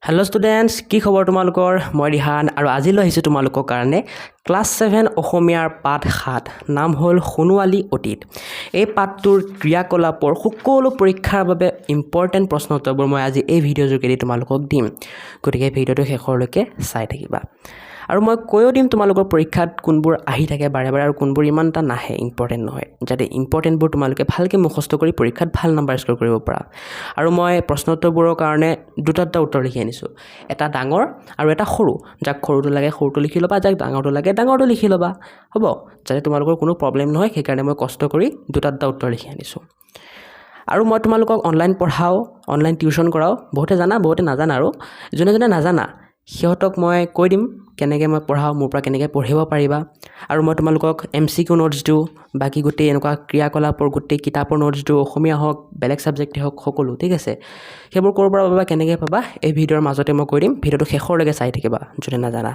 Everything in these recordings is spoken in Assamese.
হেল্ল' ষ্টুডেণ্টছ, কি খবৰ তোমালোকৰ? মই ৰিহান আৰু আজিলৈ আহিছোঁ তোমালোকৰ কাৰণে ক্লাছ 7 অসমীয়াৰ পাঠ 7 নাম হ'ল সোণোৱালী অতীত। এই পাঠটোৰ ক্ৰিয়াকলাপৰ সকলো পৰীক্ষাৰ বাবে ইম্পৰ্টেণ্ট প্ৰশ্ন উত্তৰবোৰ মই আজি এই ভিডিঅ'ৰ যোগেদি তোমালোকক দিম। গতিকে ভিডিঅ'টো শেষৰলৈকে চাই থাকিবা। আৰু মই কৈও দিম তোমালোকৰ পৰীক্ষাত কোনবোৰ আহি থাকে বাৰে বাৰে আৰু কোনবোৰ ইমান এটা নাহে, ইম্পৰ্টেণ্ট নহয়, যাতে ইম্পৰ্টেণ্টবোৰ তোমালোকে ভালকৈ মুখস্থ কৰি পৰীক্ষাত ভাল নম্বৰ স্ক'ৰ কৰিব পাৰা। আৰু মই প্ৰশ্ন উত্তৰবোৰৰ কাৰণে দুটা উত্তৰ লিখি আনিছোঁ, এটা ডাঙৰ আৰু এটা সৰু। যাক সৰুটো লাগে সৰুটো লিখি ল'বা, যাক ডাঙৰটো লাগে ডাঙৰটো লিখি ল'বা, হ'ব? যাতে তোমালোকৰ কোনো প্ৰব্লেম নহয়, সেইকাৰণে মই কষ্ট কৰি দুটা উত্তৰ লিখি আনিছোঁ। আৰু মই তোমালোকক অনলাইন পঢ়াওঁ, অনলাইন টিউশ্যন কৰাওঁ। বহুতে জানা, বহুতে নাজানা। আৰু যোনে যোনে নাজানা সিহঁতক মই কৈ দিম কেনেকৈ মই পঢ়াওঁ, মোৰ পৰা কেনেকৈ পঢ়িব পাৰিবা। আৰু মই তোমালোকক MCQ নোটছ দিওঁ, বাকী গোটেই এনেকুৱা ক্ৰিয়াকলাপৰ গোটেই কিতাপৰ নোটছ দিওঁ, অসমীয়া হওক বেলেগ ছাবজেক্টে হওক সকলো, ঠিক আছে? সেইবোৰ ক'ৰ পৰা পাবা, কেনেকৈ পাবা, এই ভিডিঅ'ৰ মাজতে মই কৈ দিম। ভিডিঅ'টো শেষৰলৈকে চাই থাকিবা যোনে নাজানা।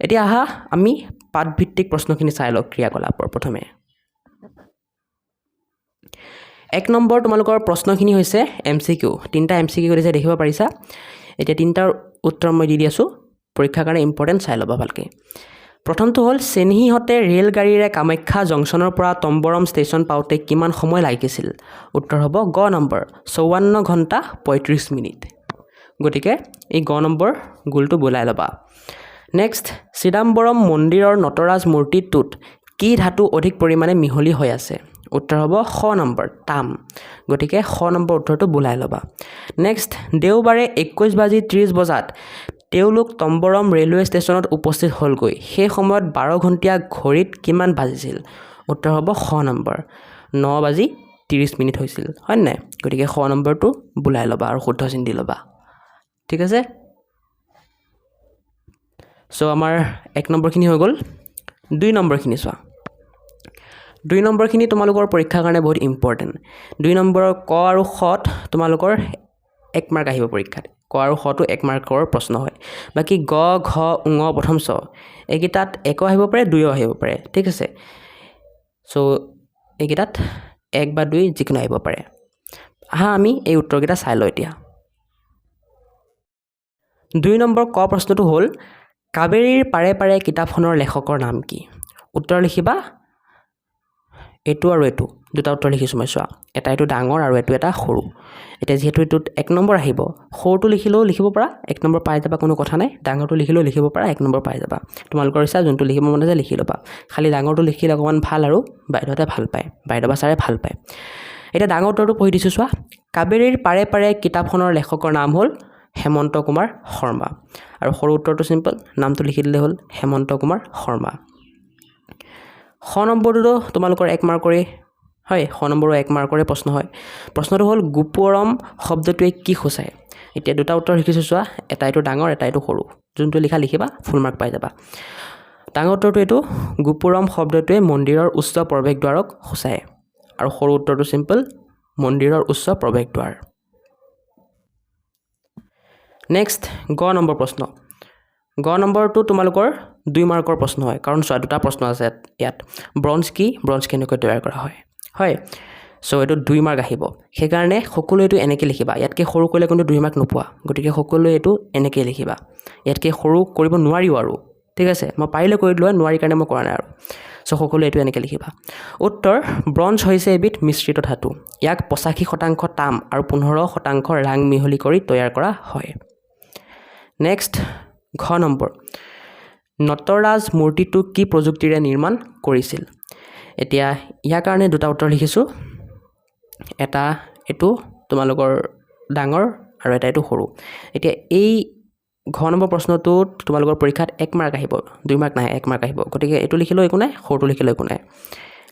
এতিয়া আহা আমি পাঠভিত্তিক প্ৰশ্নখিনি চাই লওঁ ক্ৰিয়াকলাপৰ। প্ৰথমে 1 নম্বৰ তোমালোকৰ প্ৰশ্নখিনি হৈছে MCQ। 3টা MCQ দিছে, দেখিব পাৰিছা? এতিয়া 3টাৰ উত্তৰ মই দি আছোঁ, পৰীক্ষাৰ কাৰণে ইম্পৰ্টেণ্ট, চাই ল'বা ভালকৈ। প্ৰথমটো হ'ল, চেনেহীহঁতে ৰেলগাড়ীৰে কামাখ্যা জংচনৰ পৰা তম্বৰম ষ্টেচন পাওঁতে কিমান সময় লাগিছিল? উত্তৰ হ'ব গ নম্বৰ 54 ঘণ্টা 35 মিনিট। গতিকে এই গ নম্বৰ গোলটো বোলাই ল'বা। নেক্সট, চিদাম্বৰম মন্দিৰৰ নটৰাজ মূৰ্তিটোত কি ধাতু অধিক পৰিমাণে মিহলি হৈ আছে? উত্তৰ হ'ব খ নম্বৰ তাম। গতিকে খ নম্বৰ উত্তৰটো বোলাই ল'বা। নেক্সট, দেওবাৰে 21:30 বজাত তেওঁলোক তম্বৰম ৰেলৱে ষ্টেচনত উপস্থিত হ'লগৈ। সেই সময়ত 12 ঘণ্টীয়া ঘড়ীত কিমান বাজিছিল? উত্তৰ হ'ব খ নম্বৰ 9:30 হৈছিল, হয় নাই? গতিকে খ নম্বৰটো বোলাই ল'বা আৰু শুদ্ধ চিন দি ল'বা, ঠিক আছে? চ' আমাৰ 1 নম্বৰখিনি হৈ গ'ল। 2 নম্বৰখিনি চোৱা। 2 নম্বৰখিনি তোমালোকৰ পৰীক্ষাৰ কাৰণে বহুত ইম্পৰ্টেণ্ট। 2 নম্বৰৰ ক আৰু খত তোমালোকৰ 1 মাৰ্ক আহিব পৰীক্ষাত। ক আৰু খটো 1 মাৰ্কৰ প্ৰশ্ন হয়। বাকী গ, ঘ, ঙ, প্ৰথম চ এইকেইটাত 1 আহিব পাৰে, 2 আহিব পাৰে, ঠিক আছে? চ' এইকেইটাত 1 বা 2 যিকোনো আহিব পাৰে। আহা আমি এই উত্তৰকেইটা চাই লওঁ এতিয়া। 2 নম্বৰ ক প্ৰশ্নটো হ'ল, কাবেৰীৰ পাৰে পাৰে কিতাপখনৰ লেখকৰ নাম কি? উত্তৰ লিখিবা এইটো আৰু এইটো, দুটা উত্তৰ লিখিছোঁ মই, চোৱা। এটা এইটো ডাঙৰ আৰু এইটো এটা সৰু। এতিয়া যিহেতু এইটোত 1 নম্বৰ আহিব, সৰুটো লিখিলেও লিখিব পাৰা, 1 নম্বৰ পাই যাবা, কোনো কথা নাই। ডাঙৰটো লিখিলেও লিখিব পাৰা, 1 নম্বৰ পাই যাবা। তোমালোকৰ ইচ্ছা, যোনটো লিখিব মন আছে লিখি ল'বা। খালি ডাঙৰটো লিখিলে অকণমান ভাল, আৰু বাইদেউহঁতে ভাল পায়, বাইদেউ বা ছাৰে ভাল পায়। এতিয়া ডাঙৰ উত্তৰটো পঢ়ি দিছোঁ, চোৱা। কাবেৰীৰ পাৰে পাৰে কিতাপখনৰ লেখকৰ নাম হ'ল হেমন্ত কুমাৰ শৰ্মা। আৰু সৰু উত্তৰটো চিম্পল, নামটো লিখি দিলে হ'ল হেমন্ত কুমাৰ শৰ্মা। খ নম্বৰটোতো তোমালোকৰ 1 মাৰ্কৰে হয়, খ নম্বৰো 1 মাৰ্কৰে প্ৰশ্ন হয়। প্ৰশ্নটো হ'ল, গোপুৰম শব্দটোৱে কি সূচায়? এতিয়া দুটা উত্তৰ লিখিছোঁ, চোৱা। এটা এইটো ডাঙৰ, এটা এইটো সৰু। যোনটো লিখা লিখিবা, ফুল মাৰ্ক পাই যাবা। ডাঙৰ উত্তৰটো এইটো, গোপুৰম শব্দটোৱে মন্দিৰৰ উচ্চ প্ৰৱেশদ্বাৰক সূচায়। আৰু সৰু উত্তৰটো চিম্পল, মন্দিৰৰ উচ্চ প্ৰৱেশদ্বাৰ। নেক্সট, গ নম্বৰ প্ৰশ্ন। গ নম্বৰটো তোমালোকৰ 2 মাৰ্কৰ প্ৰশ্ন হয়, কাৰণ চোৱা দুটা প্ৰশ্ন আছে ইয়াত। ব্ৰঞ্জ কি, ব্ৰঞ্জ কেনেকৈ তৈয়াৰ কৰা হয়, হয়? চ' এইটো 2 মাৰ্ক আহিব। সেইকাৰণে সকলোৱে এইটো এনেকৈ লিখিবা। ইয়াতকৈ সৰু কৰিলে কিন্তু 2 মাৰ্ক নোপোৱা। গতিকে সকলোৱে এইটো এনেকৈ লিখিবা। ইয়াতকৈ সৰু কৰিব নোৱাৰিও আৰু, ঠিক আছে? মই পাৰিলে কৰি দিলোঁ, নোৱাৰি কাৰণে মই কৰা নাই আৰু। চ' সকলোৱে এইটো এনেকৈ লিখিবা। উত্তৰ, ব্ৰঞ্জ হৈছে এবিধ মিশ্ৰিত ধাতু। ইয়াক 85% তাম আৰু 15% ৰাং মিহলি কৰি তৈয়াৰ কৰা হয়। নেক্সট, ঘ নম্বৰ, নটৰাজ মূৰ্তিটো কি প্ৰযুক্তিৰে নিৰ্মাণ কৰিছিল? এতিয়া ইয়াৰ কাৰণে দুটা উত্তৰ লিখিছোঁ। এটা এইটো তোমালোকৰ ডাঙৰ আৰু এটা এইটো সৰু। এতিয়া এই ঘ নম্বৰ প্ৰশ্নটোত তোমালোকৰ পৰীক্ষাত 1 মাৰ্ক আহিব, 2 মাৰ্ক নাহে, 1 মাৰ্ক আহিব। গতিকে এইটো লিখিলেও একো নাই, সৰুটো লিখিলেও একো নাই,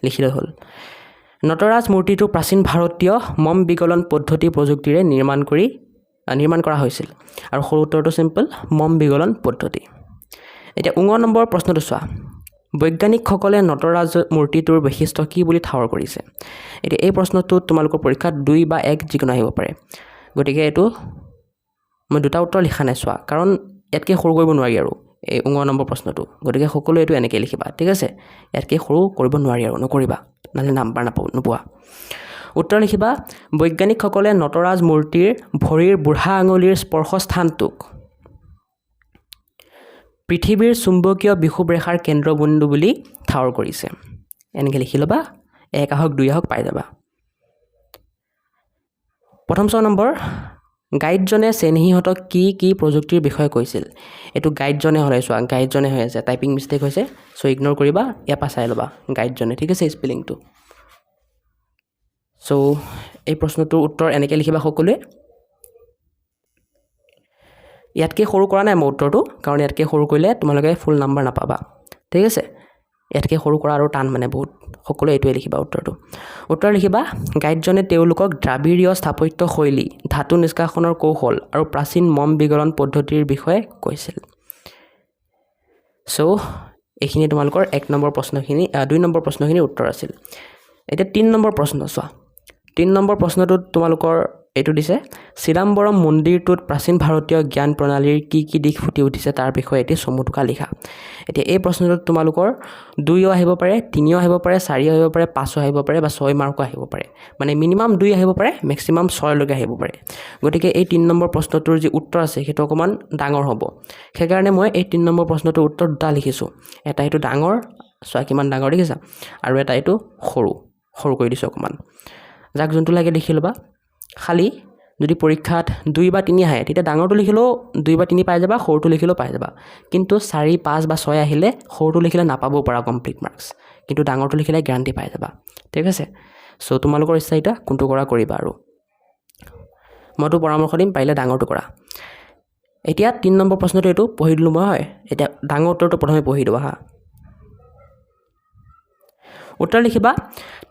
লিখিলেই হ'ল। নটৰাজ মূৰ্তিটো প্ৰাচীন ভাৰতীয় মম বিগলন পদ্ধতি প্ৰযুক্তিৰে নিৰ্মাণ কৰা হৈছিল। আৰু সৰু উত্তৰটো চিম্পল, মম বিগলন পদ্ধতি। এতিয়া ঙ নম্বৰ প্ৰশ্নটো চোৱা। বৈজ্ঞানিকসকলে নটৰাজ মূৰ্তিটোৰ বৈশিষ্ট্য কি বুলি ঠাৱৰ কৰিছে? এতিয়া এই প্ৰশ্নটোত তোমালোকৰ পৰীক্ষাত 2 বা 1 যিকোনো আহিব পাৰে। গতিকে এইটো মই দুটা উত্তৰ লিখা নাই, চোৱা। কাৰণ ইয়াতকৈ সৰু কৰিব নোৱাৰি আৰু এই ঙ নম্বৰ প্ৰশ্নটো। গতিকে সকলোৱে এইটো এনেকৈ লিখিবা, ঠিক আছে? ইয়াতকৈ সৰু কৰিব নোৱাৰি আৰু, নকৰিবা, নহ'লে নাম্বাৰ নোপোৱা। উত্তৰ লিখিবা বৈজ্ঞানিকসকলে নটৰাজ মূৰ্তিৰ ভৰিৰ বুঢ়া আঙুলিৰ স্পৰ্শস্থানটোক পৃথিৱীৰ চুম্বকীয় বিষুৱ ৰেখাৰ কেন্দ্ৰবিন্দু বুলি ঠাৱৰ কৰিছে এনেকৈ লিখি ল'বা 1 আহক 2 আহক পাই যাবা প্ৰথম 6 নম্বৰ গাইডজনে চেনহিহঁতক কি প্ৰযুক্তিৰ বিষয়ে কৈছিল এটো গাইডজনে হলে চোৱা গাইডজনে হৈ আছে টাইপিং মিষ্টেক হৈছে সো ইগনোৰ কৰিবা ইয়াপা চাই ল'বা গাইডজনে ঠিক আছে স্পেলিংটো সো এই প্ৰশ্নটোৰ উত্তৰ এনেকৈ লিখিবা সকলোৱে ইয়াতকৈ সৰু কৰা নাই মই উত্তৰটো কাৰণ ইয়াতকৈ সৰু কৰিলে তোমালোকে ফুল নাম্বাৰ নাপাবা ঠিক আছে ইয়াতকৈ সৰু কৰা আৰু টান মানে বহুত সকলোৱে এইটোৱে লিখিবা উত্তৰটো উত্তৰ লিখিবা গাইডজনে তেওঁলোকক দ্ৰাবিড়ীয় স্থাপত্য শৈলী ধাতু নিষ্কাশনৰ কৌশল আৰু প্ৰাচীন মম বিগলন পদ্ধতিৰ বিষয়ে কৈছিল সো এইখিনি তোমালোকৰ 1 নম্বৰ প্ৰশ্নখিনি 2 নম্বৰ প্ৰশ্নখিনি উত্তৰ আছিল এতিয়া 3 নম্বৰ প্ৰশ্ন চোৱা 3 নম্বৰ প্ৰশ্নটোত তোমালোকৰ এইটো দিছে চিদাম্বৰম মন্দিৰটোত প্ৰাচীন ভাৰতীয় জ্ঞান প্ৰণালীৰ কি দিশ ফুটি উঠিছে তাৰ বিষয়ে এটি চমুটুকা লিখা এতিয়া এই প্ৰশ্নটোত তোমালোকৰ 2 আহিব পাৰে 3 আহিব পাৰে 4 আহিব পাৰে 5 আহিব পাৰে বা 6 মাৰ্ক আহিব পাৰে মানে মিনিমাম 2 আহিব পাৰে মেক্সিমাম 6 লৈকে আহিব পাৰে গতিকে এই 3 নম্বৰ প্ৰশ্নটোৰ যি উত্তৰ আছে সেইটো অকমান ডাঙৰ হ'ব সেইকাৰণে মই এই 3 নম্বৰ প্ৰশ্নটোৰ উত্তৰ দুটা লিখিছো এটা এইটো ডাঙৰ চোৱা কিমান ডাঙৰ দেখিছা আৰু এটা এইটো সৰু কৰি দিছো অকমান যাক যোনটো লাগে লিখি ল'বা খালি যদি পৰীক্ষাত 2 বা 3 আহে তেতিয়া ডাঙৰটো লিখিলেও 2 বা 3 পাই যাবা সৰুটো লিখিলেও পাই যাবা কিন্তু 4 5 বা 6 আহিলে সৰুটো লিখিলে নাপাবও পাৰা কমপ্লিট মাৰ্কস কিন্তু ডাঙৰটো লিখিলে গ্যাৰান্টি পাই যাবা ঠিক আছে সো তোমালোকৰ ইচ্ছা এটা কোনটো কৰা কৰিবা আৰু মইতো পৰামৰ্শ দিম পাৰিলে ডাঙৰটো কৰা এতিয়া 3 নম্বৰ প্ৰশ্নটো এটো পঢ়ি দিলো মই হয় এতিয়া ডাঙৰ উত্তৰটো প্ৰথমে পঢ়ি দিবা হা উত্তৰ লিখিবা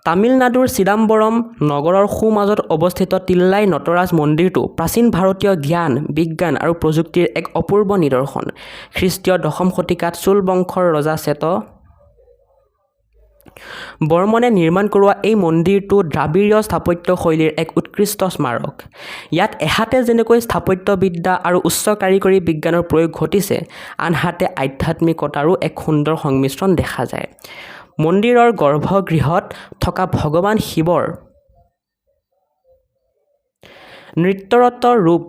তামিলনাডুৰ চিদাম্বৰম নগৰৰ সোঁমাজত অৱস্থিত তিল্লাই নটৰাজ মন্দিৰটো প্ৰাচীন ভাৰতীয় জ্ঞান বিজ্ঞান আৰু প্ৰযুক্তিৰ এক অপূৰ্ব নিদৰ্শন খ্ৰীষ্টীয় 10ম শতিকাত চোল বংশৰ ৰজা শ্বেত বৰ্মনে নিৰ্মাণ কৰোৱা এই মন্দিৰটো দ্ৰাবিড়ীয় স্থাপত্য শৈলীৰ এক উৎকৃষ্ট স্মাৰক ইয়াত এহাতে যেনেকৈ স্থাপত্যবিদ্যা আৰু উচ্চ কাৰিকৰী বিজ্ঞানৰ প্ৰয়োগ ঘটিছে আনহাতে আধ্যাত্মিকতাৰো এক সুন্দৰ সংমিশ্ৰণ দেখা যায় মন্দিৰৰ গৰ্ভগৃহত থকা ভগৱান শিৱৰ নৃত্যৰত ৰূপ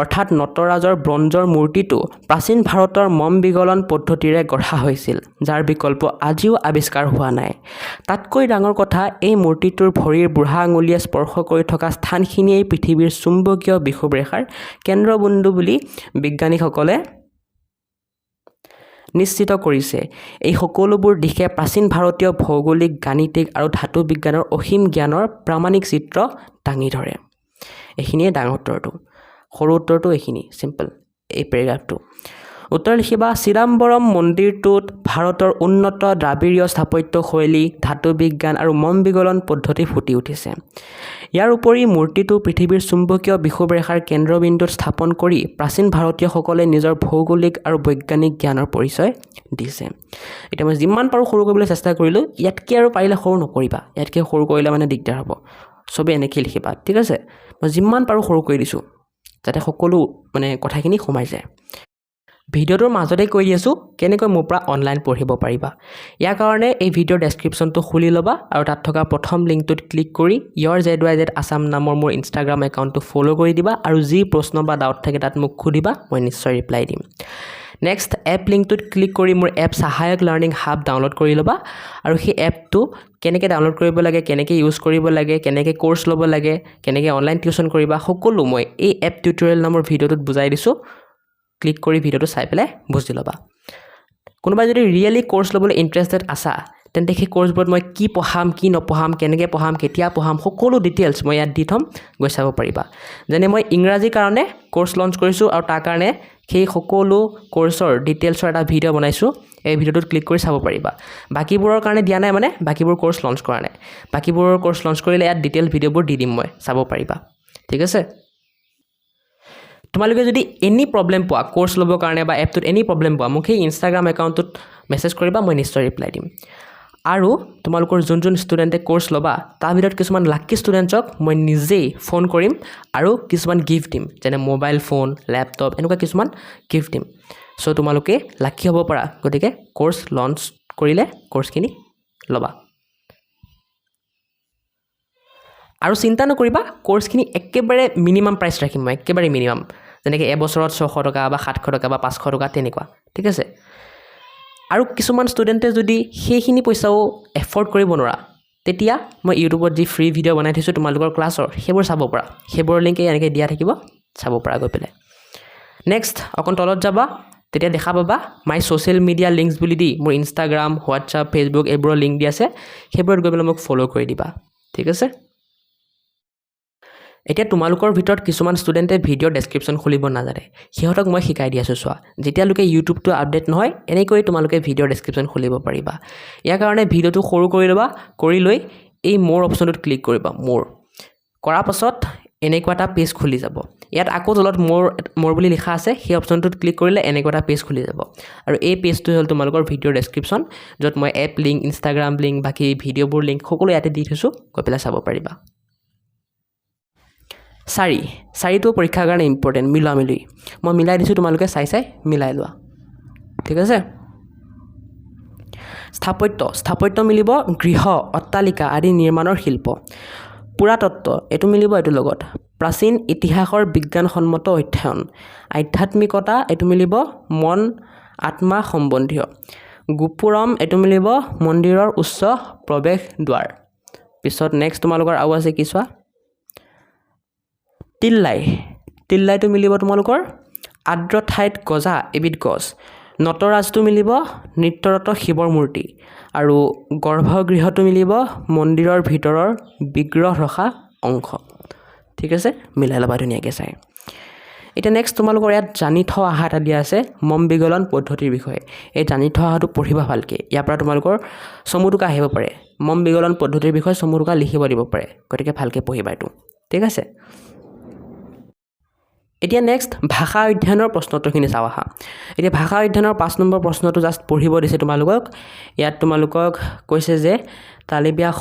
অৰ্থাৎ নটৰাজৰ ব্ৰঞ্জৰ মূৰ্তিটো প্ৰাচীন ভাৰতৰ মম বিগলন পদ্ধতিৰে গঢ়া হৈছিল যাৰ বিকল্প আজিও আৱিষ্কাৰ হোৱা নাই তাতকৈ ডাঙৰ কথা এই মূৰ্তিটোৰ ভৰিৰ বুঢ়া আঙুলিয়ে স্পৰ্শ কৰি থকা স্থানখিনিয়েই পৃথিৱীৰ চুম্বকীয় বিষুৱ ৰেখাৰ কেন্দ্ৰবিন্দু বুলি বিজ্ঞানীসকলে নিশ্চিত কৰিছে এই সকলোবোৰ দিশে প্ৰাচীন ভাৰতীয় ভৌগোলিক গাণিতিক আৰু ধাতু বিজ্ঞানৰ অসীম জ্ঞানৰ প্ৰামাণিক চিত্ৰ দাঙি ধৰে এইখিনিয়ে ডাঙৰ উত্তৰটো সৰু উত্তৰটো এইখিনি সিম্পল এই পেৰাগ্ৰাফটো উত্তৰ লিখিবা চিদাম্বৰম মন্দিৰটোত ভাৰতৰ উন্নত দ্ৰাবিড়ীয় স্থাপত্য শৈলী ধাতু বিজ্ঞান আৰু মম বিগলন পদ্ধতি ফুটি উঠিছে ইয়াৰ উপৰি মূৰ্তিটো পৃথিৱীৰ চুম্বকীয় বিষুৱ ৰেখাৰ কেন্দ্ৰবিন্দুত স্থাপন কৰি প্ৰাচীন ভাৰতীয়সকলে নিজৰ ভৌগোলিক আৰু বৈজ্ঞানিক জ্ঞানৰ পৰিচয় দিছে এতিয়া মই যিমান পাৰো সৰু কৰিবলৈ চেষ্টা কৰিলো ইয়াতকৈ আৰু পাৰিলে সৰু নকৰিবা ইয়াতকৈ সৰু কৰিলে মানে দিগদাৰ হ'ব সবে এনেকৈ লিখিবা ঠিক আছে মই যিমান পাৰো সৰু কৰি দিছো যাতে সকলো মানে কথাখিনি সোমাই যায় ভিডিওটোৰ মাজতে কৈ দিছো কেনেকৈ মোৰ পৰা অনলাইন পঢ়িব পাৰিবা ইয়াৰ কাৰণে এই ভিডিওৰ ডেসক্ৰিপচনটো খুলি ল'বা আৰু তাত থকা প্ৰথম লিংকটোত ক্লিক কৰি yourzyz assam নামৰ মোৰ ইনষ্টাগ্ৰাম একাউণ্টটো ফলো কৰি দিবা আৰু যি প্ৰশ্ন বা ডাউট থাকে তাত মোক খুদিবা মই নিশ্চয় ৰিপ্লাই দিম নেক্সট এপ লিংকটোত ক্লিক কৰি মোৰ এপ সহায়ক লাৰ্নিং হাব ডাউনলোড কৰি ল'বা আৰু সেই এপটো কেনেকৈ ডাউনলোড কৰিব লাগে কেনেকৈ ইউজ কৰিব লাগে কেনেকৈ কোৰ্স ল'ব লাগে কেনেকৈ অনলাইন টিউচন কৰিবা সকলো মই এই এপ টিউটৰিয়েল নামৰ ভিডিওটোত বুজাই দিছো ক্লিক কৰি ভিডিওটো চাই পেলাই বুজি ল'বা কোনোবাই যদি ৰিয়েলি কোৰ্স ল'বলৈ ইন্টাৰেষ্টেড আছা তেন্তে সেই কোৰ্সবোৰত মই কি পঢ়াম কি নপঢ়াম কেনেকৈ পঢ়াম কেতিয়া পঢ়াম সকলো ডিটেইলছ মই ইয়াত দি থম গৈ চাব পাৰিবা যেনে মই ইংৰাজীৰ কাৰণে কোৰ্স লঞ্চ কৰিছো আৰু তাৰ কাৰণে সেই সকলো কোৰ্সৰ ডিটেইলছৰ এটা ভিডিও বনাইছো এই ভিডিওটোত ক্লিক কৰি চাব পাৰিবা বাকিবোৰৰ কাৰণে দিয়া নাই মানে বাকিবোৰ কোৰ্স লঞ্চ কৰা নাই বাকিবোৰৰ কোৰ্স লঞ্চ কৰিলে ইয়াত ডিটেইল ভিডিওবোৰ দি দিম মই চাব পাৰিবা ঠিক আছে তোমালোকে যদি এনি প্ৰবলেম পোৱা কোৰ্স ল'বৰ কাৰণে বা এপটোত এনি প্ৰবলেম পোৱা মোক এই ইনষ্টাগ্ৰাম একাউণ্টটোত মেছেজ কৰিবা মই নিশ্চয় ৰিপ্লাই দিম আৰু তোমালোকৰ যোন ষ্টুডেণ্টে কোৰ্স ল'বা তাৰ ভিতৰত কিছুমান লাকি ষ্টুডেণ্টছক মই নিজেই ফোন কৰিম আৰু কিছুমান গিফ্ট দিম যেনে মোবাইল ফোন লেপটপ এনেকুৱা কিছুমান গিফ্ট দিম সো তোমালোকে লাকি হ'ব পাৰা গতিকে কোৰ্স লঞ্চ কৰিলে কোৰ্সখিনি ল'বা আৰু চিন্তা নকৰিবা কোৰ্সখিনি একেবাৰে মিনিমাম প্ৰাইচ ৰাখিম মই একেবাৰে মিনিমাম যেনেকৈ এবছৰত 600 টকা বা 700 টকা বা 500 টকা তেনেকুৱা ঠিক আছে আৰু কিছুমান ষ্টুডেণ্টে যদি সেইখিনি পইচাও এফৰ্ড কৰিব নোৱাৰা তেতিয়া মই ইউটিউবত যি ফ্ৰী ভিডিঅ' বনাই থৈছোঁ তোমালোকৰ ক্লাছৰ সেইবোৰ চাব পাৰা সেইবোৰ লিংক এনেকৈ দিয়া থাকিব চাব পাৰা গৈ পেলাই নেক্সট অকণ তলত যাবা তেতিয়া দেখা পাবা মাই ছ'চিয়েল মিডিয়া লিংকছ বুলি দি মোৰ ইনষ্টাগ্ৰাম হোৱাটছআপ ফেচবুক এইবোৰৰ লিংক দি আছে সেইবোৰত গৈ পেলাই মোক ফ'ল' কৰি দিবা ঠিক আছে এতিয়া তোমালোকৰ ভিতৰত কিছুমান ষ্টুডেণ্টে ভিডিঅ' ডেছক্ৰিপশ্যন খুলিব নাজানে সিহঁতক মই শিকাই দি আছোঁ চোৱা যেতিয়ালৈকে ইউটিউবটো আপডেট নহয় এনেকৈ তোমালোকে ভিডিঅ' ডেছক্ৰিপশ্যন খুলিব পাৰিবা ইয়াৰ কাৰণে ভিডিঅ'টো সৰু কৰি ল'বা কৰি লৈ এই মোৰ অপশ্যনটোত ক্লিক কৰিবা মোৰ কৰাৰ পাছত এনেকুৱা এটা পেজ খুলি যাব ইয়াত আকৌ তলত মোৰ বুলি লিখা আছে সেই অপশ্যনটোত ক্লিক কৰিলে এনেকুৱা এটা পেজ খুলি যাব আৰু এই পেজটো হ'ল তোমালোকৰ ভিডিঅ' ডেছক্ৰিপশ্যন য'ত মই এপ লিংক ইনষ্টাগ্ৰাম লিংক বাকী ভিডিঅ'বোৰ লিংক সকলো ইয়াতে দি থৈছোঁ গৈ পেলাই চাব পাৰিবা 4টো পৰীক্ষাৰ কাৰণে ইম্পৰ্টেণ্ট মিলাই মই মিলাই দিছোঁ তোমালোকে চাই মিলাই লোৱা ঠিক আছে স্থাপত্য মিলিব গৃহ অট্টালিকা আদি নিৰ্মাণৰ শিল্প পুৰাতত্ত্ব এইটো মিলিব এইটোৰ লগত প্ৰাচীন ইতিহাসৰ বিজ্ঞানসন্মত অধ্যয়ন আধ্যাত্মিকতা এইটো মিলিব মন আত্মা সম্বন্ধীয় গোপুৰম এইটো মিলিব মন্দিৰৰ উচ্চ প্ৰৱেশ দুৱাৰ পিছত নেক্সট তোমালোকৰ আৰু আছে কি চোৱা তিল্লাইটো মিলিব তোমালোকৰ আৰ্দ্ৰ ঠাইত গজা এবিধ গছ নটৰাজটো মিলিব নৃত্যৰত শিৱৰ মূৰ্তি আৰু গৰ্ভগৃহটো মিলিব মন্দিৰৰ ভিতৰৰ বিগ্ৰহ ৰখা অংশ ঠিক আছে মিলাই ল'বা ধুনীয়াকৈ চাই এতিয়া নেক্সট তোমালোকৰ ইয়াত জানি থোৱা আহা এটা দিয়া আছে মম বিগলন পদ্ধতিৰ বিষয়ে এই জানি থোৱা আহাটো পঢ়িবা ভালকৈ ইয়াৰ পৰা তোমালোকৰ চমুটোকা আহিব পাৰে মম বিগলন পদ্ধতিৰ বিষয়ে চমুটোকা লিখিব দিব পাৰে গতিকে ভালকৈ পঢ়িবা এইটো ঠিক আছে এতিয়া নেক্সট ভাষা অধ্যয়নৰ প্ৰশ্নোত্তৰখিনি চাওঁ আহা এতিয়া ভাষা অধ্যয়নৰ 5 নম্বৰ প্ৰশ্নটো জাষ্ট পঢ়িব দিছে তোমালোকক ইয়াত তোমালোকক কৈছে যে তালিবিয়া খ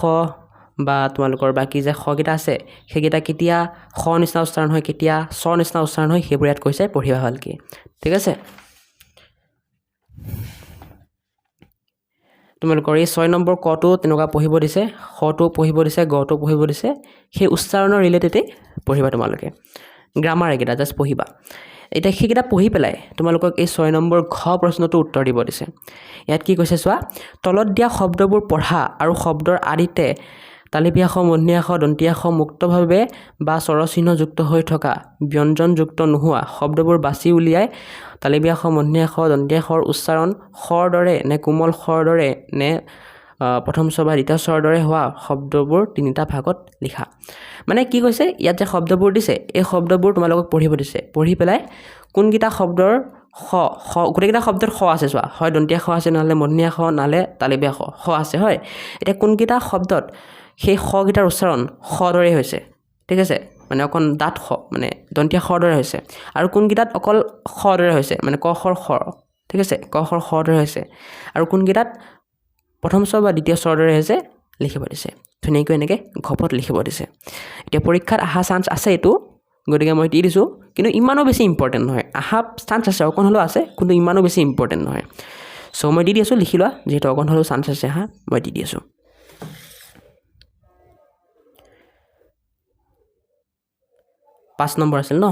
বা তোমালোকৰ বাকী যে খকেইটা আছে সেইকেইটা কেতিয়া খ নিচিনা উচ্চাৰণ হয় কেতিয়া চ নিচিনা উচ্চাৰণ হয় সেইবোৰ ইয়াত কৈছে পঢ়িবা ভালকৈ ঠিক আছে তোমালোকৰ এই 6 নম্বৰ কটো তেনেকুৱা পঢ়িব দিছে খটো পঢ়িব দিছে গটো পঢ়িব দিছে সেই উচ্চাৰণৰ ৰিলেটেডেই পঢ়িবা তোমালোকে গ্ৰামাৰ একেইটা জাষ্ট পঢ়িবা এতিয়া সেইকেইটা পঢ়ি পেলাই তোমালোকক এই 6 নম্বৰ ঘ প্ৰশ্নটো উত্তৰ দিব দিছে ইয়াত কি কৈছে চোৱা তলত দিয়া শব্দবোৰ পঢ়া আৰু শব্দৰ আদিতে তালিবিয়া খ মধ্যমীয়া খ দন্তীয়া খ মুক্তভাৱে বা স্বৰচিহ্নযুক্ত হৈ থকা ব্যঞ্জনযুক্ত নোহোৱা শব্দবোৰ বাছি উলিয়াই তালিবিয়া খ মধ্যমীয়া খ দন্তীয়া খৰ উচ্চাৰণ খৰ দৰে নে কোমল খৰ দৰে নে প্ৰথম স্বৰ বা দ্বিতীয় স্বৰৰ দৰে হোৱা শব্দবোৰ তিনিটা ভাগত লিখা মানে কি কৈছে ইয়াত যে শব্দবোৰ দিছে এই শব্দবোৰ তোমালোকক পঢ়িব দিছে পঢ়ি পেলাই কোনকেইটা শব্দৰ খ গোটেইকেইটা শব্দৰ খ আছে চোৱা হয় দন্তীয়া খ আছে নহ'লে মধ্যমীয়া খ নহ'লে তালিবিয়া খ আছে হয় এতিয়া কোনকেইটা শব্দত সেই খকেইটাৰ উচ্চাৰণ খ দৰে হৈছে ঠিক আছে মানে অকণ ডাঠ খ মানে দন্তীয়া খৰ দৰে হৈছে আৰু কোনকেইটাত অকল খ দৰে হৈছে মানে ক খৰ খৰ ঠিক আছে ক খৰ খ দৰে হৈছে আৰু কোনকেইটাত প্ৰথম স্বৰ বা দ্বিতীয় স্বৰ দৰে হৈছে লিখিব দিছে ধুনীয়াকৈ এনেকৈ ঘপত লিখিব দিছে এতিয়া পৰীক্ষাত অহা চান্স আছে এইটো গতিকে মই দি দিছোঁ কিন্তু ইমানো বেছি ইম্পৰ্টেণ্ট নহয় অহা চান্স আছে অকণ হ'লেও আছে কিন্তু ইমানো বেছি ইম্পৰ্টেণ্ট নহয় চ' মই দি আছোঁ লিখি লোৱা যিহেতু অকণ হ'লেও চান্স আছে মই দি আছোঁ 5 নম্বৰ আছিল ন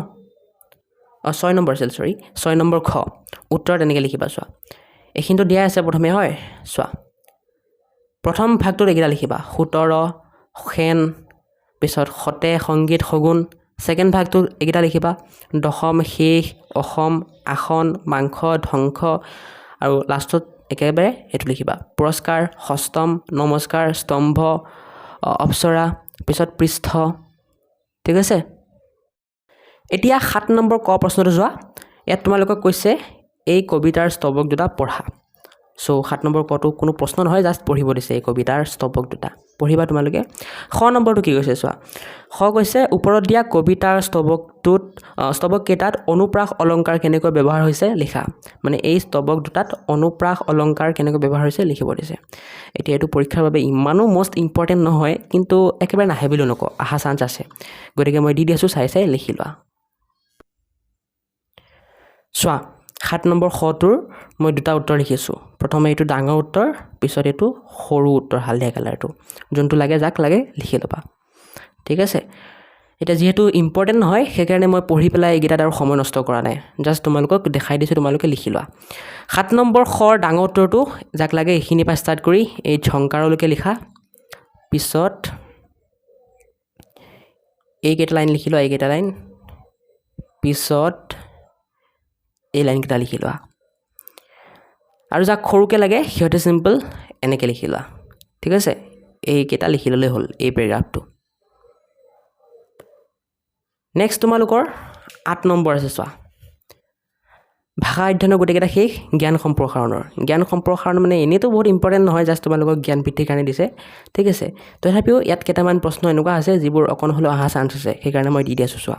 6 নম্বৰ আছিল 6 নম্বৰ খ উত্তৰ তেনেকৈ লিখিবা চোৱা এইখিনিতো দিয়া আছে প্ৰথমে হয় চোৱা প্ৰথম ভাগটোত এইকেইটা লিখিবা 17 খেন পিছত সতে সংগীত সগুণ ছেকেণ্ড ভাগটোত এইকেইটা লিখিবা দশম শেষ অসম আসন মাংস ধ্বংস আৰু লাষ্টত একেবাৰে এইটো লিখিবা পুৰস্কাৰ ষষ্ঠম নমস্কাৰ স্তম্ভ অপ্সৰা পিছত পৃষ্ঠ ঠিক আছে এতিয়া 7 নম্বৰ ক প্ৰশ্নটো যোৱা ইয়াত তোমালোকক কৈছে এই কবিতাৰ স্তৱক দুটা পঢ়া চ' 7 নম্বৰ কটো কোনো প্ৰশ্ন নহয় জাষ্ট পঢ়িব দিছে এই কবিতাৰ স্তৱক দুটা পঢ়িবা তোমালোকে খ নম্বৰটো কি কৈছে চোৱা খ কৈছে ওপৰত দিয়া কবিতাৰ স্তৱক কেইটাত অনুপ্ৰাস অলংকাৰ কেনেকৈ ব্যৱহাৰ হৈছে লিখা মানে এই স্তৱক দুটাত অনুপ্ৰাস অলংকাৰ কেনেকৈ ব্যৱহাৰ হৈছে লিখিব দিছে এতিয়া এইটো পৰীক্ষাৰ বাবে ইমানো মষ্ট ইম্পৰ্টেণ্ট নহয় কিন্তু একেবাৰে নাহে বুলি নকওঁ আহা চান্স আছে গতিকে মই দি আছোঁ চাই লিখি লোৱা চোৱা 7 নম্বৰ খটোৰ মই দুটা উত্তৰ লিখিছোঁ প্ৰথমে এইটো ডাঙৰ উত্তৰ পিছত এইটো সৰু উত্তৰ হালধীয়া কালাৰটো যোনটো লাগে যাক লাগে লিখি ল'বা ঠিক আছে এটা যেহেতু ইম্পৰ্টেণ্ট নহয় সেইকাৰণে মই পঢ়ি পেলাই এইকেইটাত আৰু সময় নষ্ট কৰা নাই জাষ্ট তোমালোকক দেখাই দিছোঁ তোমালোকে লিখি লোৱা 7 নম্বৰ খৰ ডাঙৰ উত্তৰটো যাক লাগে এইখিনিৰ পৰা ষ্টাৰ্ট কৰি এই ঝংকাৰলৈকে লিখা পিছত এইকেইটা লাইন লিখি লোৱা এইকেইটা লাইন পিছত এই লাইনকেইটা লিখি লোৱা আৰু যাক সৰুকৈ লাগে সিহঁতে চিম্পল এনেকৈ লিখি লোৱা ঠিক আছে এইকেইটা লিখি ল'লে হ'ল এই পেৰাগ্ৰাফটো নেক্সট তোমালোকৰ 8 নম্বৰ আছে চোৱা ভাষা অধ্যয়নৰ গোটেইকেইটা শেষ জ্ঞান সম্প্ৰসাৰণ মানে এনেইতো বহুত ইম্পৰ্টেণ্ট নহয় জাষ্ট তোমালোকক জ্ঞান বৃদ্ধিৰ কাৰণে দিছে ঠিক আছে তথাপিও ইয়াত কেইটামান প্ৰশ্ন এনেকুৱা আছে যিবোৰ অকণ হ'লেও অহা চান্স আছে সেইকাৰণে মই দি দিছোঁ চোৱা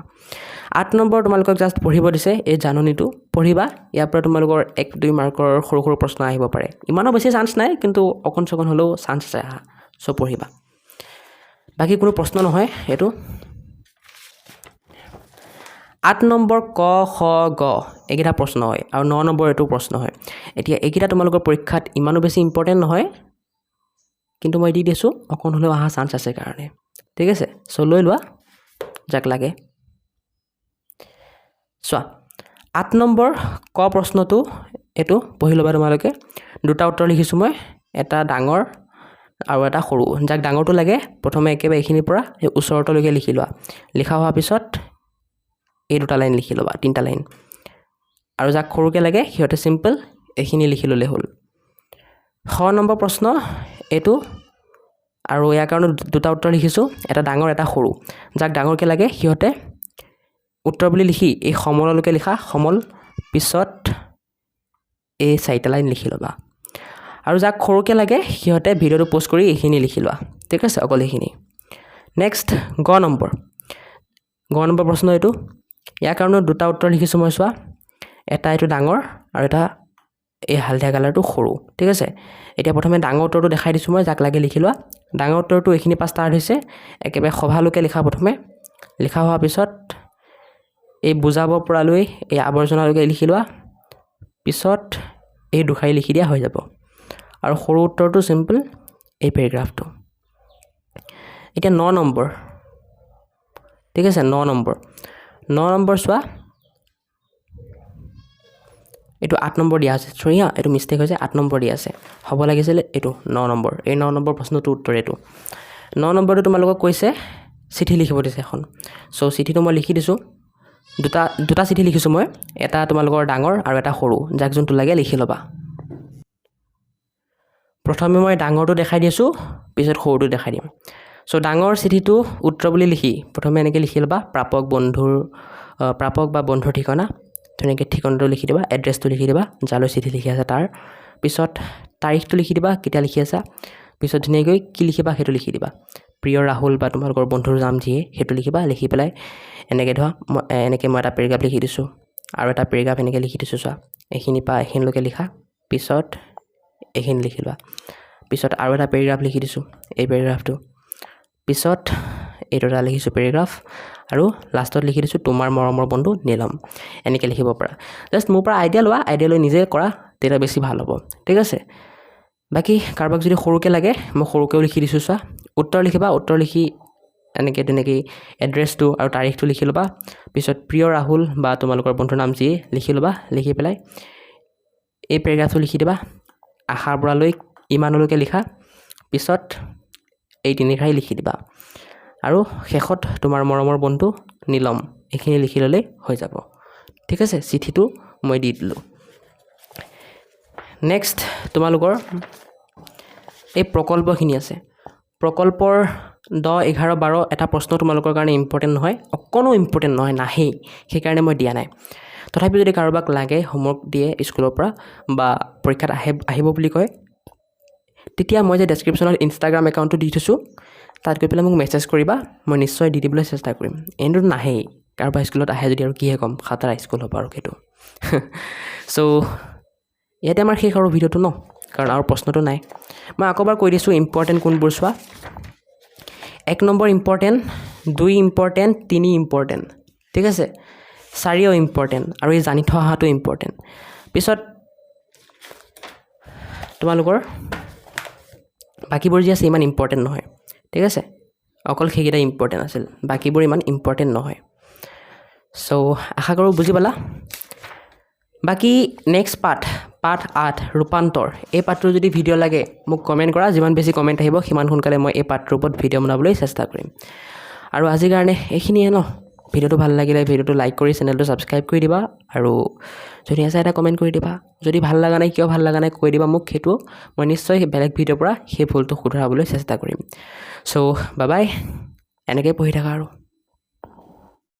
8 নম্বৰ তোমালোকক জাষ্ট পঢ়িব দিছে এই জাননীটো পঢ়িবা ইয়াৰ পৰা তোমালোকৰ 1-2 মাৰ্কৰ সৰু সৰু প্ৰশ্ন আহিব পাৰে ইমানো বেছি চান্স নাই কিন্তু অকণ চকণ হ'লেও চান্স আছে আহা চ' পঢ়িবা বাকী কোনো প্ৰশ্ন নহয় এইটো 8 নম্বৰ ক খ গ এইকেইটা প্ৰশ্ন হয় আৰু 9 নম্বৰ এইটো প্ৰশ্ন হয় এতিয়া এইকেইটা তোমালোকৰ পৰীক্ষাত ইমানো বেছি ইম্পৰ্টেণ্ট নহয় কিন্তু মই দি দিছোঁ অকণ হ'লেও অহা চান্স আছে কাৰণে ঠিক আছে চ' লৈ লোৱা যাক লাগে চোৱা 8 নম্বৰ ক প্ৰশ্নটো এইটো পঢ়ি ল'বা তোমালোকে দুটা উত্তৰ লিখিছোঁ মই এটা ডাঙৰ আৰু এটা সৰু যাক ডাঙৰটো লাগে প্ৰথমে একেবাৰে এইখিনিৰ পৰা এই ওচৰলৈকে লিখি লোৱা লিখা হোৱাৰ পিছত এই দুটা লাইন লিখি ল'বা 3টা লাইন আৰু যাক সৰুকৈ লাগে সিহঁতে চিম্পল এইখিনি লিখি ল'লে হ'ল 6 নম্বৰ প্ৰশ্ন এইটো আৰু ইয়াৰ কাৰণে দুটা উত্তৰ লিখিছোঁ এটা ডাঙৰ এটা সৰু যাক ডাঙৰকৈ লাগে সিহঁতে উত্তৰ বুলি লিখি এই সমললৈকে লিখা সমল পিছত এই 4টা লাইন লিখি ল'বা আৰু যাক সৰুকৈ লাগে সিহঁতে ভিডিঅ'টো প'ষ্ট কৰি এইখিনি লিখি লোৱা ঠিক আছে অকল এইখিনি নেক্সট গ নম্বৰ প্ৰশ্ন এইটো ইয়াৰ কাৰণে দুটা উত্তৰ লিখিছোঁ মই চোৱা এটা এইটো ডাঙৰ আৰু এটা এই হালধীয়া কালাৰটো সৰু ঠিক আছে এতিয়া প্ৰথমে ডাঙৰ উত্তৰটো দেখাই দিছোঁ মই যাক লাগে লিখি লোৱা ডাঙৰ উত্তৰটো এইখিনিৰ পৰা ষ্টাৰ্ট হৈছে একেবাৰে সভালৈকে লিখা প্ৰথমে লিখা হোৱাৰ পিছত এই বুজাব পৰালৈ এই আৱৰ্জনালৈকে লিখি লোৱা পিছত এই দুখাৰী লিখি দিয়া হৈ যাব আৰু সৰু উত্তৰটো চিম্পল এই পেৰাগ্ৰাফটো এতিয়া 9 নম্বৰ ঠিক আছে 9 নম্বৰ চোৱা এইটো 8 নম্বৰ দিয়া আছে সৰি এইটো মিষ্টেক হৈছে 8 নম্বৰ দিয়া আছে হ'ব লাগিছিল এইটো 9 নম্বৰ এই 9 নম্বৰ প্ৰশ্নটো উত্তৰ এইটো 9 নম্বৰটো তোমালোকক কৈছে চিঠি লিখিব দিছে এখন চ' চিঠিটো মই লিখি দিছোঁ দুটা চিঠি লিখিছোঁ মই এটা তোমালোকৰ ডাঙৰ আৰু এটা সৰু যাক যোনটো লাগে লিখি ল'বা প্ৰথমে মই ডাঙৰটো দেখাই দিছোঁ পিছত সৰুটো দেখাই দিম চ' ডাঙৰ চিঠিটো উত্তৰ বুলি লিখি প্ৰথমে এনেকৈ লিখি ল'বা প্ৰাপক বা বন্ধুৰ ঠিকনা ধুনীয়াকৈ ঠিকনাটো লিখি দিবা এড্ৰেছটো লিখি দিবা যালৈ চিঠি লিখি আছে তাৰ পিছত তাৰিখটো লিখি দিবা কেতিয়া লিখি আছা পিছত ধুনীয়াকৈ কি লিখিবা সেইটো লিখি দিবা প্ৰিয় ৰাহুল বা তোমালোকৰ বন্ধুৰ নাম যিয়ে সেইটো লিখিবা লিখি পেলাই এনেকৈ ধৰা এনেকৈ মই এটা পেৰাগ্ৰাফ লিখি দিছোঁ আৰু এটা পেৰাগ্ৰাফ এনেকৈ লিখি দিছোঁ চোৱা এইখিনিৰ পৰা এইখিনিলৈকে লিখা পিছত এইখিনি লিখি লোৱা পিছত আৰু এটা পেৰাগ্ৰাফ লিখি দিছোঁ এই পেৰাগ্ৰাফটো পিছত এই দুটা লিখিছোঁ পেৰাগ্ৰাফ আৰু লাষ্টত লিখি দিছোঁ তোমাৰ মৰমৰ বন্ধু নীলম এনেকৈ লিখিব পাৰা জাষ্ট মোৰ পৰা আইডিয়া লোৱা আইডিয়া লৈ নিজে কৰা তেতিয়া বেছি ভাল হ'ব ঠিক আছে বাকী কাৰোবাক যদি সৰুকৈ লাগে মই সৰুকৈও লিখি দিছোঁ চোৱা উত্তৰ লিখিবা উত্তৰ লিখি এনেকৈ তেনেকৈ এড্ৰেছটো আৰু তাৰিখটো লিখি ল'বা পিছত প্ৰিয় ৰাহুল বা তোমালোকৰ বন্ধুৰ নাম যিয়ে লিখি ল'বা লিখি পেলাই এই পেৰাগ্ৰাফটো লিখি দিবা আশাৰ পৰালৈ ইমানলৈকে লিখা পিছত এই 3খাৰী লিখি দিবা আৰু শেষত তোমাৰ মৰমৰ বন্ধু নীলম এইখিনি লিখি ল'লেই হৈ যাব ঠিক আছে চিঠিটো মই দি দিলোঁ নেক্সট তোমালোকৰ এই প্ৰকল্পখিনি আছে প্ৰকল্পৰ 10, 11, 12 এটা প্ৰশ্ন তোমালোকৰ কাৰণে ইম্পৰ্টেণ্ট নহয় অকণো ইম্পৰ্টেণ্ট নহয় নাহেই সেইকাৰণে মই দিয়া নাই তথাপিও যদি কাৰোবাক লাগে হোমৱৰ্ক দিয়ে স্কুলৰ পৰা বা পৰীক্ষাত আহিব বুলি কয় তেতিয়া মই যে ডেছক্ৰিপশ্যনত ইনষ্টাগ্ৰাম একাউণ্টটো দি থৈছোঁ তাত গৈ পেলাই মোক মেছেজ কৰিবা মই নিশ্চয় দি দিবলৈ চেষ্টা কৰিম এনেতো নাহেই কাৰোবাৰ স্কুলত আহে যদি আৰু কিহে ক'ম খাতাৰা স্কুল হ'ব আৰু সেইটো চ' ইয়াতে আমাৰ শেষ আৰু ভিডিঅ'টো ন কাৰণ আৰু প্ৰশ্নটো নাই মই আকৌ এবাৰ কৈ দিছোঁ ইম্পৰ্টেণ্ট কোনবোৰ চোৱা 1 নম্বৰ ইম্পৰ্টেণ্ট 2 ইম্পৰ্টেণ্ট 3 ইম্পৰ্টেণ্ট ঠিক আছে 4ও ইম্পৰ্টেণ্ট আৰু এই জানি থোৱা অহাটো ইম্পৰ্টেণ্ট পিছত তোমালোকৰ বাকীবোৰ যি আছে ইমান ইম্পৰ্টেণ্ট নহয় ঠিক আছে অকল সেইকেইটা ইম্পৰ্টেণ্ট আছিল বাকীবোৰ ইমান ইম্পৰ্টেণ্ট নহয় চ' আশা কৰোঁ বুজি পালা বাকী নেক্সট পাৰ্ট 8 ৰূপান্তৰ এই পাৰ্টটোৰ যদি ভিডিঅ' লাগে মোক কমেণ্ট কৰা যিমান বেছি কমেণ্ট আহিব সিমান সোনকালে মই এই পাৰ্টটোৰ ওপৰত ভিডিঅ' বনাবলৈ চেষ্টা কৰিম আৰু আজিৰ কাৰণে এইখিনিয়ে ন ভিডিঅ'টো ভাল লাগিলে ভিডিঅ'টো লাইক কৰি চেনেলটো ছাবস্ক্ৰাইব কৰি দিবা আৰু যদি আছে এটা কমেণ্ট কৰি দিবা যদি ভাল লগা নাই কিয় ভাল লগা নাই কৈ দিবা মোক সেইটো মই নিশ্চয় বেলেগ ভিডিঅ'ৰ পৰা সেই ভুলটো শুধৰাবলৈ চেষ্টা কৰিম চ' বাই বাই এনেকৈ পঢ়ি থাকা আৰু